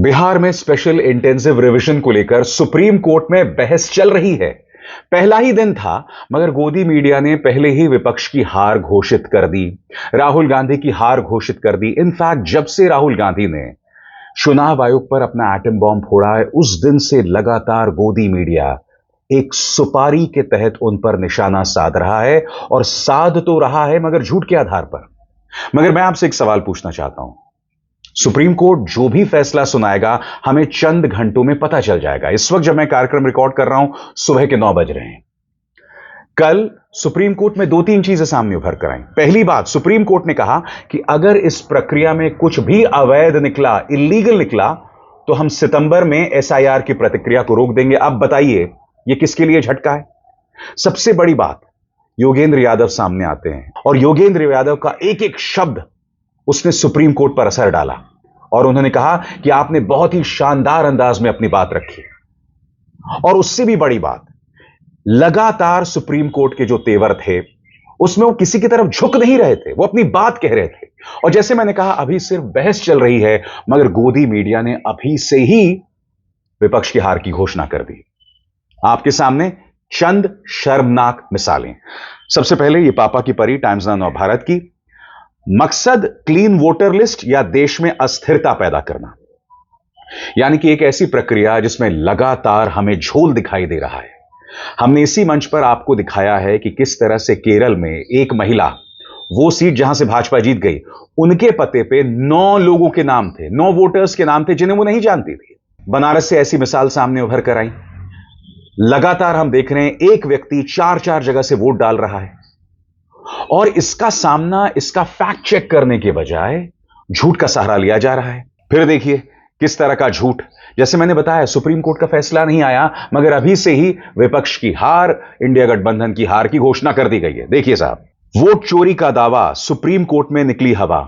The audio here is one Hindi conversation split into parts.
बिहार में स्पेशल इंटेंसिव रिवीजन को लेकर सुप्रीम कोर्ट में बहस चल रही है। पहला ही दिन था, मगर गोदी मीडिया ने पहले ही विपक्ष की हार घोषित कर दी। राहुल गांधी की हार घोषित कर दी। इनफैक्ट जब से राहुल गांधी ने चुनाव आयोग पर अपना एटम बॉम्ब फोड़ा है, उस दिन से लगातार गोदी मीडिया एक सुपारी के तहत उन पर निशाना साध रहा है, और साध तो रहा है मगर झूठ के आधार पर। मगर मैं आपसे एक सवाल पूछना चाहता हूं। सुप्रीम कोर्ट जो भी फैसला सुनाएगा हमें चंद घंटों में पता चल जाएगा। इस वक्त जब मैं कार्यक्रम रिकॉर्ड कर रहा हूं, सुबह के 9 बज रहे हैं। कल सुप्रीम कोर्ट में 2-3 चीजें सामने उभर कर आई। पहली बात, सुप्रीम कोर्ट ने कहा कि अगर इस प्रक्रिया में कुछ भी अवैध निकला, इलीगल निकला, तो हम सितंबर में एसआईआर की प्रतिक्रिया को रोक देंगे। अब बताइए यह किसके लिए झटका है? सबसे बड़ी बात, योगेंद्र यादव सामने आते हैं और योगेंद्र यादव का एक एक शब्द उसने सुप्रीम कोर्ट पर असर डाला, और उन्होंने कहा कि आपने बहुत ही शानदार अंदाज में अपनी बात रखी। और उससे भी बड़ी बात, लगातार सुप्रीम कोर्ट के जो तेवर थे उसमें वो किसी की तरफ झुक नहीं रहे थे, वो अपनी बात कह रहे थे। और जैसे मैंने कहा, अभी सिर्फ बहस चल रही है, मगर गोदी मीडिया ने अभी से ही विपक्ष की हार की घोषणा कर दी। आपके सामने चंद शर्मनाक मिसालें। सबसे पहले ये पापा की परी टाइम्स नाउ नव भारत की। मकसद क्लीन वोटर लिस्ट या देश में अस्थिरता पैदा करना, यानी कि एक ऐसी प्रक्रिया जिसमें लगातार हमें झोल दिखाई दे रहा है। हमने इसी मंच पर आपको दिखाया है कि किस तरह से केरल में एक महिला, वो सीट जहां से भाजपा जीत गई, उनके पते पे 9 लोगों के नाम थे, 9 वोटर्स के नाम थे जिन्हें वो नहीं जानती थी। बनारस से ऐसी मिसाल सामने उभर कर आई। लगातार हम देख रहे हैं एक व्यक्ति 4-4 जगह से वोट डाल रहा है, और इसका सामना, इसका फैक्ट चेक करने के बजाय झूठ का सहारा लिया जा रहा है। फिर देखिए किस तरह का झूठ। जैसे मैंने बताया, सुप्रीम कोर्ट का फैसला नहीं आया, मगर अभी से ही विपक्ष की हार, इंडिया गठबंधन की हार की घोषणा कर दी गई है। देखिए साहब, वोट चोरी का दावा, सुप्रीम कोर्ट में निकली हवा।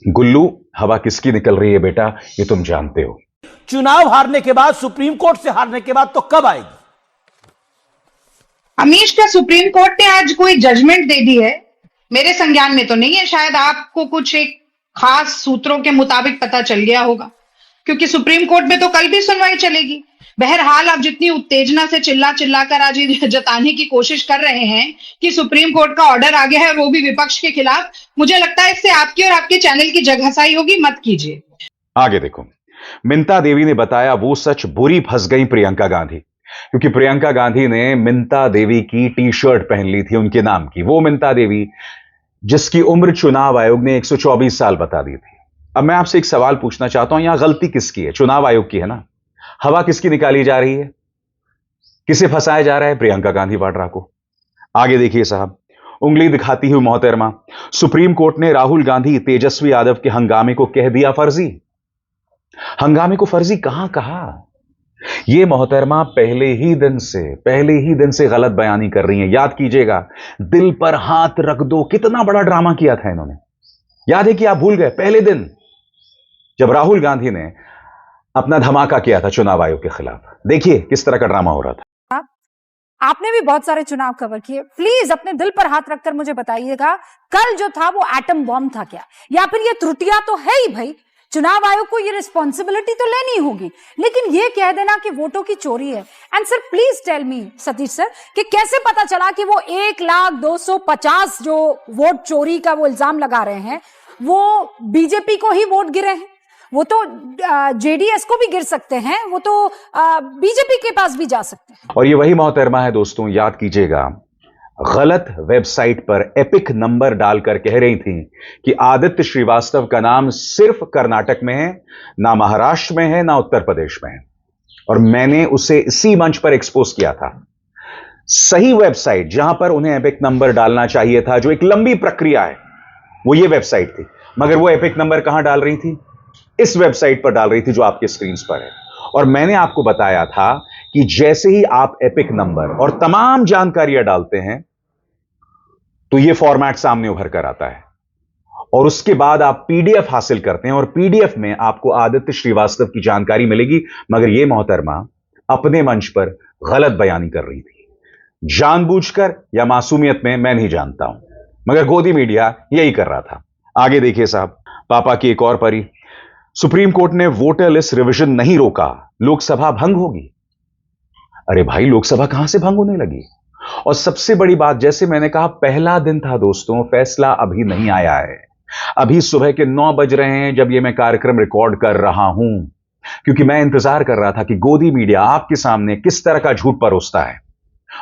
गुल्लू, हवा किसकी निकल रही है बेटा, ये तुम जानते हो। चुनाव हारने के बाद, सुप्रीम कोर्ट से हारने के बाद तो कब आएगी? अमीश, का सुप्रीम कोर्ट ने आज कोई जजमेंट दे दी है? मेरे संज्ञान में तो नहीं है। शायद आपको कुछ एक खास सूत्रों के मुताबिक पता चल गया होगा, क्योंकि सुप्रीम कोर्ट में तो कल भी सुनवाई चलेगी। बहरहाल, आप जितनी उत्तेजना से चिल्ला चिल्लाकर आज ये जताने की कोशिश कर रहे हैं कि सुप्रीम कोर्ट का ऑर्डर आ गया है, वो भी विपक्ष के खिलाफ, मुझे लगता है इससे आपकी और आपके चैनल की जगहसाई होगी। मत कीजिए। आगे देखो, मिंता देवी ने बताया वो सच, बुरी फंस गई प्रियंका गांधी। क्योंकि प्रियंका गांधी ने मिंता देवी की टी शर्ट पहन ली थी उनके नाम की। वो मिंता देवी जिसकी उम्र चुनाव आयोग ने 124 साल बता दी थी। अब मैं आपसे एक सवाल पूछना चाहता हूं, यहां गलती किसकी है? चुनाव आयोग की है ना। हवा किसकी निकाली जा रही है? किसे फंसाया जा रहा है? प्रियंका गांधी वाड्रा को। आगे देखिए साहब, उंगली दिखाती हुई मोहतरमा, सुप्रीम कोर्ट ने राहुल गांधी तेजस्वी यादव के हंगामे को कह दिया फर्जी। हंगामे को फर्जी कहां कहा? ये मोहतरमा पहले ही दिन से गलत बयानी कर रही हैं। याद कीजिएगा, दिल पर हाथ रख दो, कितना बड़ा ड्रामा किया था इन्होंने। याद है कि आप भूल गए पहले दिन जब राहुल गांधी ने अपना धमाका किया था चुनाव आयोग के खिलाफ? देखिए किस तरह का ड्रामा हो रहा था। आपने भी बहुत सारे चुनाव कवर किए, प्लीज अपने दिल पर हाथ रखकर मुझे बताइएगा, कल जो था वो एटम बॉम्ब था क्या, या फिर ये त्रुटियां तो है ही भाई, चुनाव आयोग को ये रिस्पॉन्सिबिलिटी तो लेनी होगी, लेकिन ये कह देना कि वोटों की चोरी है। And sir please tell me Satish sir, कि कैसे पता चला कि वो 1,250 जो वोट चोरी का वो इल्जाम लगा रहे हैं, वो बीजेपी को ही वोट गिरे हैं? वो तो जेडीएस को भी गिर सकते हैं, वो तो बीजेपी के पास भी जा सकते हैं। और ये वही मोहतरमा है दोस्तों, याद कीजिएगा, गलत वेबसाइट पर एपिक नंबर डालकर कह रही थी कि आदित्य श्रीवास्तव का नाम सिर्फ कर्नाटक में है, ना महाराष्ट्र में है, ना उत्तर प्रदेश में है। और मैंने उसे इसी मंच पर एक्सपोज किया था। सही वेबसाइट जहां पर उन्हें एपिक नंबर डालना चाहिए था, जो एक लंबी प्रक्रिया है, वो ये वेबसाइट थी। मगर वो एपिक नंबर कहां डाल रही थी? इस वेबसाइट पर डाल रही थी जो आपके स्क्रीन पर है। और मैंने आपको बताया था कि जैसे ही आप एपिक नंबर और तमाम जानकारियां डालते हैं, तो यह फॉर्मेट सामने उभर कर आता है, और उसके बाद आप पीडीएफ हासिल करते हैं, और पीडीएफ में आपको आदित्य श्रीवास्तव की जानकारी मिलेगी। मगर यह मोहतरमा अपने मंच पर गलत बयानी कर रही थी, जानबूझकर या मासूमियत में मैं नहीं जानता हूं, मगर गोदी मीडिया यही कर रहा था। आगे देखिए साहब, पापा की एक और परी, सुप्रीम कोर्ट ने वोटर लिस्ट रिवीजन नहीं रोका, लोकसभा भंग होगी। अरे भाई, लोकसभा कहां से भंग होने लगी? और सबसे बड़ी बात, जैसे मैंने कहा, पहला दिन था दोस्तों, फैसला अभी नहीं आया है। अभी सुबह के 9 बज रहे हैं जब यह मैं कार्यक्रम रिकॉर्ड कर रहा हूं, क्योंकि मैं इंतजार कर रहा था कि गोदी मीडिया आपके सामने किस तरह का झूठ परोसता है,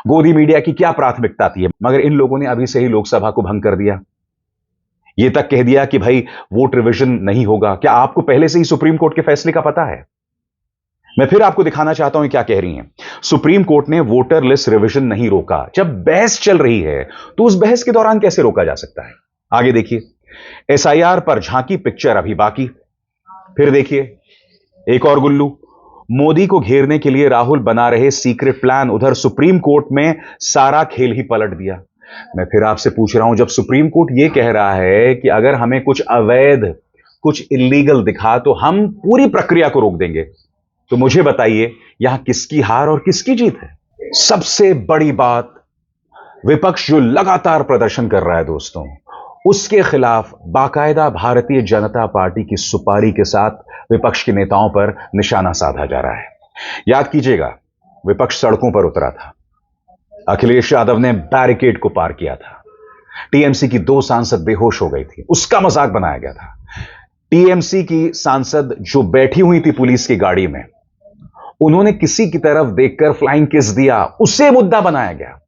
गोदी मीडिया की क्या प्राथमिकता थी। मगर इन लोगों ने अभी से ही लोकसभा को भंग कर दिया। यह तक कह दिया कि भाई वोट रिवीजन नहीं होगा। क्या आपको पहले से ही सुप्रीम कोर्ट के फैसले का पता है? मैं फिर आपको दिखाना चाहता हूं क्या कह रही हैं। सुप्रीम कोर्ट ने वोटर लिस्ट रिवीजन नहीं रोका। जब बहस चल रही है तो उस बहस के दौरान कैसे रोका जा सकता है? आगे देखिए, एसआईआर पर झांकी पिक्चर अभी बाकी। फिर देखिए एक और गुल्लू, मोदी को घेरने के लिए राहुल बना रहे सीक्रेट प्लान। उधर सुप्रीम कोर्ट में सारा खेल ही पलट दिया। मैं फिर आपसे पूछ रहा हूं, जब सुप्रीम कोर्ट यह कह रहा है कि अगर हमें कुछ अवैध, कुछ इलीगल दिखा तो हम पूरी प्रक्रिया को रोक देंगे, तो मुझे बताइए यहां किसकी हार और किसकी जीत है? सबसे बड़ी बात, विपक्ष जो लगातार प्रदर्शन कर रहा है दोस्तों, उसके खिलाफ बाकायदा भारतीय जनता पार्टी की सुपारी के साथ विपक्ष के नेताओं पर निशाना साधा जा रहा है। याद कीजिएगा, विपक्ष सड़कों पर उतरा था, अखिलेश यादव ने बैरिकेड को पार किया था, टीएमसी की 2 सांसद बेहोश हो गई थी, उसका मजाक बनाया गया था। टीएमसी की सांसद जो बैठी हुई थी पुलिस की गाड़ी में, उन्होंने किसी की तरफ देखकर फ्लाइंग किस दिया, उसे मुद्दा बनाया गया।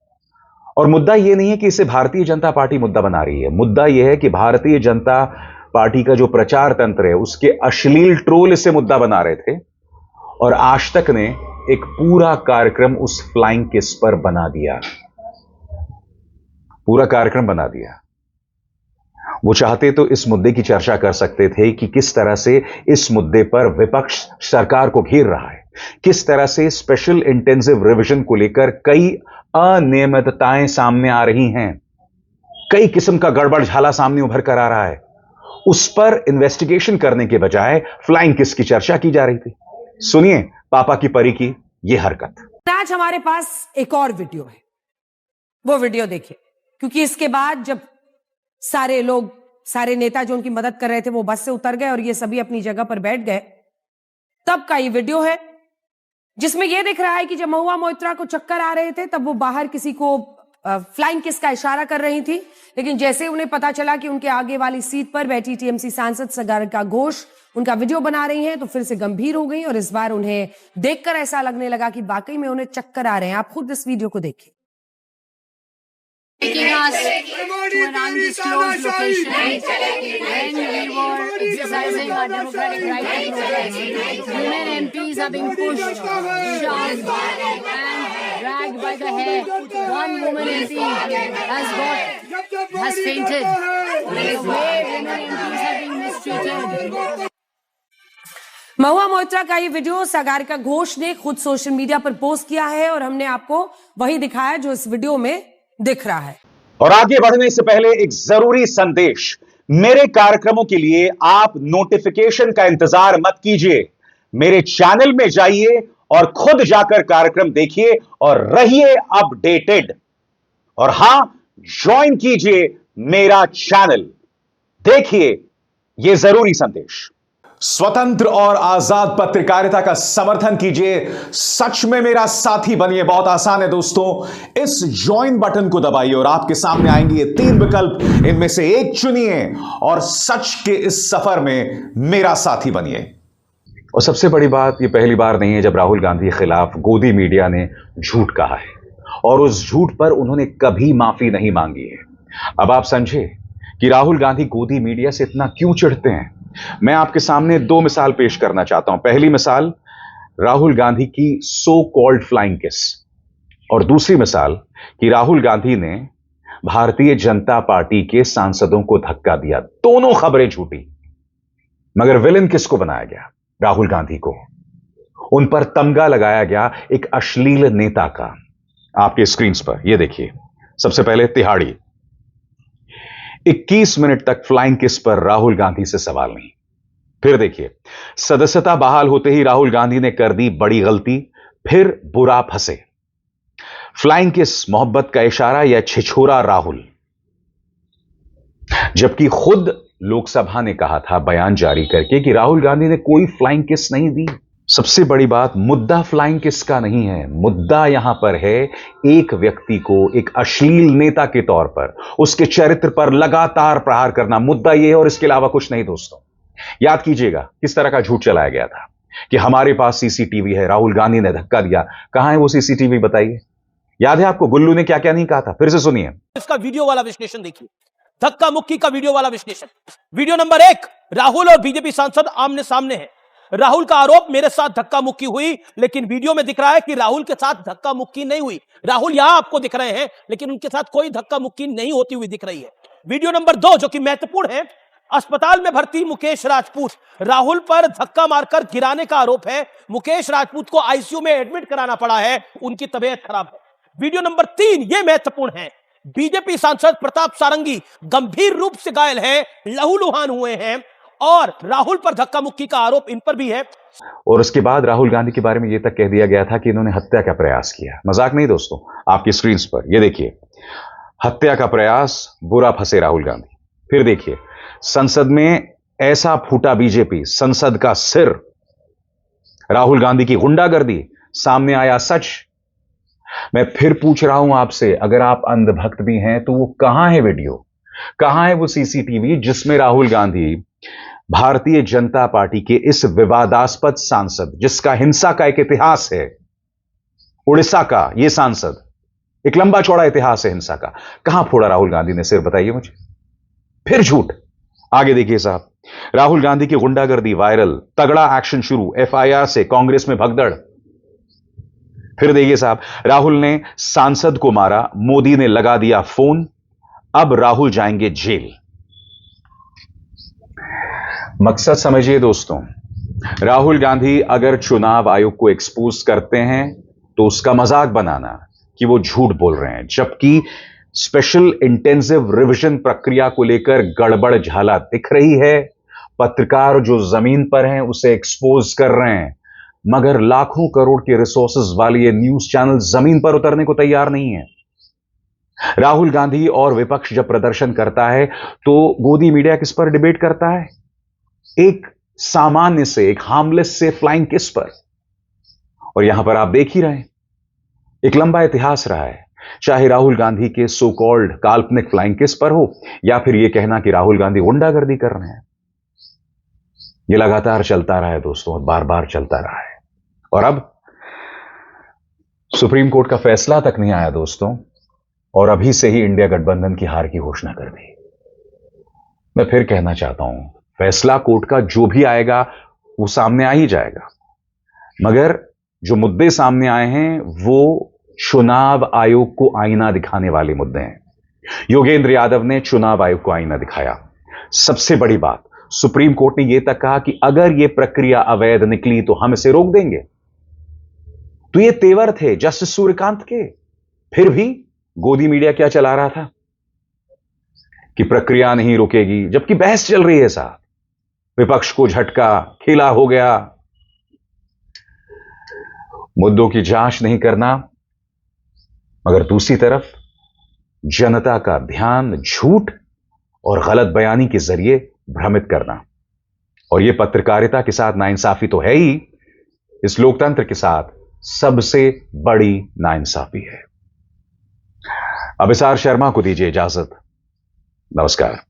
और मुद्दा यह नहीं है कि इसे भारतीय जनता पार्टी मुद्दा बना रही है, मुद्दा यह है कि भारतीय जनता पार्टी का जो प्रचार तंत्र है, उसके अश्लील ट्रोल इसे मुद्दा बना रहे थे। और आज तक ने एक पूरा कार्यक्रम उस फ्लाइंग किस पर बना दिया, पूरा कार्यक्रम बना दिया। वो चाहते तो इस मुद्दे की चर्चा कर सकते थे कि किस तरह से इस मुद्दे पर विपक्ष सरकार को घेर रहा है, किस तरह से स्पेशल इंटेंसिव रिवीजन को लेकर कई अनियमितताएं सामने आ रही हैं, कई किस्म का गड़बड़ झाला सामने उभर कर आ रहा है। उस पर इन्वेस्टिगेशन करने के बजाय फ्लाइंग किस की चर्चा की जा रही थी। सुनिए पापा की परी की यह हरकत। आज हमारे पास एक और वीडियो है, वो वीडियो देखिए, क्योंकि इसके बाद जब सारे लोग, सारे नेता जो उनकी मदद कर रहे थे वो बस से उतर गए और ये सभी अपनी जगह पर बैठ गए, तब का ये वीडियो है जिसमें यह दिख रहा है कि जब महुआ मोइत्रा को चक्कर आ रहे थे तब वो बाहर किसी को फ्लाइंग किस का इशारा कर रही थी, लेकिन जैसे उन्हें पता चला कि उनके आगे वाली सीट पर बैठी टीएमसी सांसद सागरिका घोष उनका वीडियो बना रही हैं, तो फिर से गंभीर हो गई और इस बार उन्हें देखकर ऐसा लगने लगा कि वाकई में उन्हें चक्कर आ रहे हैं। आप खुद इस वीडियो को देखिए। Taking us to an undisclosed location when we were exercising our democratic right to protest. Women MPs are being pushed, shoved and dragged by the hair. One woman MP has fainted. The way women MPs are being mistreated. Mahua Moitra का ये वीडियो सागरिका घोष ने खुद सोशल मीडिया पर पोस्ट किया है और हमने आपको वही दिखाया जो इस वीडियो में दिख रहा है। और आगे बढ़ने से पहले एक जरूरी संदेश, मेरे कार्यक्रमों के लिए आप नोटिफिकेशन का इंतजार मत कीजिए, मेरे चैनल में जाइए और खुद जाकर कार्यक्रम देखिए और रहिए अपडेटेड। और हां, ज्वाइन कीजिए मेरा चैनल, देखिए यह जरूरी संदेश। स्वतंत्र और आजाद पत्रकारिता का समर्थन कीजिए, सच में मेरा साथी बनिए। बहुत आसान है दोस्तों, इस ज्वाइन बटन को दबाइए और आपके सामने आएंगे ये 3 विकल्प, इनमें से एक चुनिए और सच के इस सफर में मेरा साथी बनिए। और सबसे बड़ी बात, ये पहली बार नहीं है जब राहुल गांधी के खिलाफ गोदी मीडिया ने झूठ कहा है और उस झूठ पर उन्होंने कभी माफी नहीं मांगी है। अब आप समझे कि राहुल गांधी गोदी मीडिया से इतना क्यों चिढ़ते हैं। मैं आपके सामने 2 मिसाल पेश करना चाहता हूं। पहली मिसाल राहुल गांधी की सो कॉल्ड फ्लाइंग किस, और दूसरी मिसाल कि राहुल गांधी ने भारतीय जनता पार्टी के सांसदों को धक्का दिया। दोनों खबरें झूठी, मगर विलन किसको बनाया गया? राहुल गांधी को। उन पर तमगा लगाया गया एक अश्लील नेता का। आपके स्क्रीन पर यह देखिए, सबसे पहले तिहाड़ी, 21 मिनट तक फ्लाइंग किस पर राहुल गांधी से सवाल नहीं। फिर देखिए, सदस्यता बहाल होते ही राहुल गांधी ने कर दी बड़ी गलती, फिर बुरा फंसे। फ्लाइंग किस मोहब्बत का इशारा या छिछोरा राहुल, जबकि खुद लोकसभा ने कहा था बयान जारी करके कि राहुल गांधी ने कोई फ्लाइंग किस नहीं दी। सबसे बड़ी बात, मुद्दा फ्लाइंग किस का नहीं है, मुद्दा यहां पर है एक व्यक्ति को एक अश्लील नेता के तौर पर उसके चरित्र पर लगातार प्रहार करना। मुद्दा यह है और इसके अलावा कुछ नहीं। दोस्तों याद कीजिएगा किस तरह का झूठ चलाया गया था कि हमारे पास सीसीटीवी है, राहुल गांधी ने धक्का दिया। कहां है वो सीसीटीवी, बताइए। याद है आपको गुल्लू ने क्या क्या नहीं कहा था? फिर से सुनिए। इसका वीडियो वाला विश्लेषण देखिए, धक्का मुक्की का वीडियो वाला विश्लेषण। वीडियो नंबर 1, राहुल और बीजेपी सांसद आमने सामने हैं। राहुल का आरोप, मेरे साथ धक्का मुक्की हुई, लेकिन वीडियो में दिख रहा है कि राहुल के साथ धक्का मुक्की नहीं हुई। राहुल यहां आपको दिख रहे हैं, लेकिन उनके साथ कोई धक्का मुक्की नहीं होती हुई दिख रही है। वीडियो नंबर 2 जो कि महत्वपूर्ण है, अस्पताल में भर्ती मुकेश राजपूत, राहुल पर धक्का मारकर गिराने का आरोप है। मुकेश राजपूत को आईसीयू में एडमिट कराना पड़ा है, उनकी तबीयत खराब है। वीडियो नंबर 3 यह महत्वपूर्ण है, बीजेपी सांसद प्रताप सारंगी गंभीर रूप से घायल हैं, लहूलुहान हुए हैं और राहुल पर धक्का मुक्की का आरोप इन पर भी है। और उसके बाद राहुल गांधी के बारे में यह तक कह दिया गया था कि इन्होंने हत्या का प्रयास किया। मजाक नहीं दोस्तों, आपकी स्क्रीन पर यह देखिए, हत्या का प्रयास, बुरा फंसे राहुल गांधी। फिर देखिए, संसद में ऐसा फूटा बीजेपी, संसद का सिर, राहुल गांधी की गुंडागर्दी, सामने आया सच। मैं फिर पूछ रहा हूं आपसे, अगर आप अंधभक्त भी हैं तो वो कहां है वीडियो, कहां है वो सीसीटीवी जिसमें राहुल गांधी भारतीय जनता पार्टी के इस विवादास्पद सांसद, जिसका हिंसा का एक इतिहास है, उड़ीसा का यह सांसद, एक लंबा चौड़ा इतिहास है हिंसा का, कहां फोड़ा राहुल गांधी ने सिर, बताइए मुझे। फिर झूठ। आगे देखिए साहब, राहुल गांधी की गुंडागर्दी वायरल, तगड़ा एक्शन शुरू, एफआईआर से कांग्रेस में भगदड़। फिर देखिए साहब, राहुल ने सांसद को मारा, मोदी ने लगा दिया फोन, अब राहुल जाएंगे जेल। मकसद समझिए दोस्तों, राहुल गांधी अगर चुनाव आयोग को एक्सपोज करते हैं तो उसका मजाक बनाना कि वो झूठ बोल रहे हैं, जबकि स्पेशल इंटेंसिव रिवीजन प्रक्रिया को लेकर गड़बड़ झाला दिख रही है। पत्रकार जो जमीन पर हैं उसे एक्सपोज कर रहे हैं, मगर लाखों करोड़ के रिसोर्सेज वाली ये न्यूज चैनल जमीन पर उतरने को तैयार नहीं है। राहुल गांधी और विपक्ष जब प्रदर्शन करता है तो गोदी मीडिया किस पर डिबेट करता है? एक सामान्य से, एक हार्मलेस से फ्लाइंग किस पर। और यहां पर आप देख ही रहे हैं, एक लंबा इतिहास रहा है, चाहे राहुल गांधी के सो कॉल्ड काल्पनिक फ्लाइंग किस पर हो या फिर यह कहना कि राहुल गांधी गुंडागर्दी कर रहे हैं। यह लगातार चलता रहा है दोस्तों, और बार बार चलता रहा है। और अब सुप्रीम कोर्ट का फैसला तक नहीं आया दोस्तों, और अभी से ही इंडिया गठबंधन की हार की घोषणा कर दी। मैं फिर कहना चाहता हूं, फैसला कोर्ट का जो भी आएगा वो सामने आ ही जाएगा, मगर जो मुद्दे सामने आए हैं वो चुनाव आयोग को आईना दिखाने वाले मुद्दे हैं। योगेंद्र यादव ने चुनाव आयोग को आईना दिखाया। सबसे बड़ी बात, सुप्रीम कोर्ट ने यह तक कहा कि अगर यह प्रक्रिया अवैध निकली तो हम इसे रोक देंगे। तो ये तेवर थे जस्टिस सूर्यकांत के। फिर भी गोदी मीडिया क्या चला रहा था कि प्रक्रिया नहीं रुकेगी, जबकि बहस चल रही है साहब। विपक्ष को झटका, खेला हो गया। मुद्दों की जांच नहीं करना, मगर दूसरी तरफ जनता का ध्यान झूठ और गलत बयानी के जरिए भ्रमित करना। और यह पत्रकारिता के साथ नाइंसाफी तो है ही, इस लोकतंत्र के साथ सबसे बड़ी नाइंसाफी है। अभिसार शर्मा को दीजिए इजाजत। नमस्कार।